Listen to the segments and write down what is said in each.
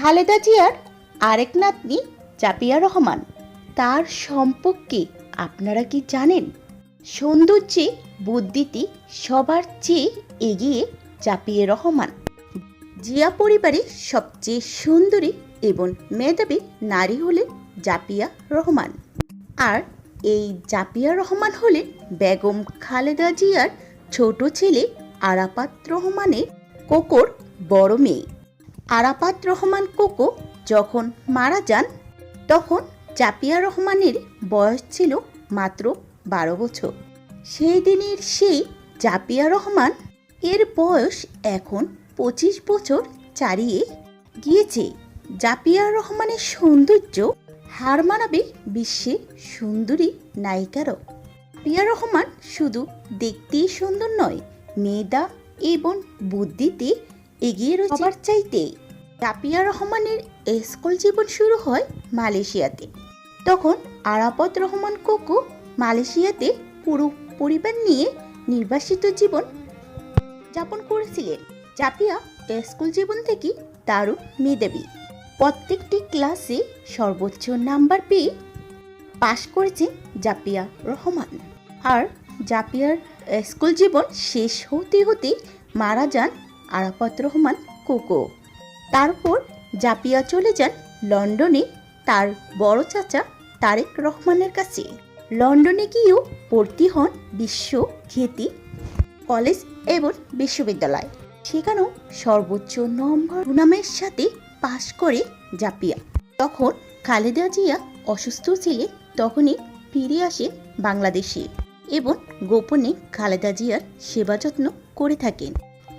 খালেদা জিয়ার আরেক নাতনি জাপিয়া রহমান, তার সম্পর্কে আপনারা কি জানেন? সৌন্দর্যে বুদ্ধিতে সবার চেয়ে এগিয়ে জাপিয়া রহমান। জিয়া পরিবারের সবচেয়ে সুন্দরী এবং মেধাবী নারী হলেন জাপিয়া রহমান। আর এই জাপিয়া রহমান হলেন বেগম খালেদা জিয়ার ছোট ছেলে আরাফাত রহমানের কোকোর বড় মেয়ে। আরাফাত রহমান কোকো যখন মারা যান তখন জাপিয়া রহমানের বয়স ছিল মাত্র 12 বছর। সেই দিনের সেই জাপিয়া রহমান এর বয়স এখন 25 বছর ছাড়িয়ে গিয়েছে। জাপিয়া রহমানের সৌন্দর্য হার মানাবে বিশ্বের সুন্দরী নায়িকারও। জাপিয়া রহমান শুধু দেখতেই সুন্দর নয়, মেধা এবং বুদ্ধিতে এগিয়ে রয়েছে সবার চাইতে। জাপিয়া রহমানের স্কুল জীবন শুরু হয় মালয়েশিয়াতে। তখন আরাফাত রহমান কোকো মালয়েশিয়াতে পুরো পরিবার নিয়ে নির্বাসিত জীবন যাপন করেছিলেন। জাপিয়া স্কুল জীবন থেকে দারুণ মেধাবী। প্রত্যেকটি ক্লাসে সর্বোচ্চ নাম্বার পেয়ে পাশ করেছেন জাপিয়া রহমান। আর জাপিয়ার স্কুল জীবন শেষ হতে হতে মারা যান আরাফাত রহমান কোকো। তারপর জাপিয়া চলে যান লন্ডনে তার বড় চাচা তারেক রহমানের কাছে। লন্ডনে গিয়েও ভর্তি হন বিশ্বখ্যাতি কলেজ এবং বিশ্ববিদ্যালয়। সেখানেও সর্বোচ্চ নম্বর সুনামের সাথে পাশ করে জাপিয়া। তখন খালেদা জিয়া অসুস্থ ছিলেন, তখনই ফিরে আসেন বাংলাদেশে এবং গোপনে খালেদা জিয়ার সেবা যত্ন করে থাকেন।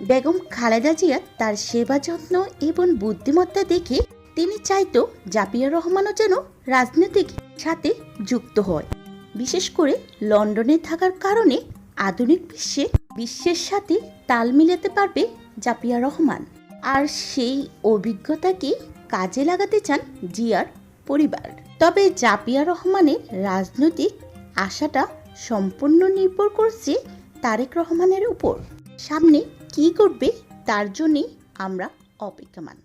বেগম খালেদা জিয়া তার সেবা যত্ন এবং বুদ্ধিমত্তা দেখে তিনি চাইতো জাপিয়া রহমানও যেন রাজনীতির সাথে যুক্ত হয়। বিশেষ করে লন্ডনে থাকার কারণে আধুনিক বিশ্বের সাথে তাল মিলাতে পারবে জাপিয়া রহমান। আর সেই অভিজ্ঞতাকে কাজে লাগাতে চান জিয়ার পরিবার। তবে জাপিয়া রহমানের রাজনৈতিক আশাটা সম্পূর্ণ নির্ভর করছে তারেক রহমানের উপর। সামনে কি করবে তার জন্যই আমরা অপেক্ষমান।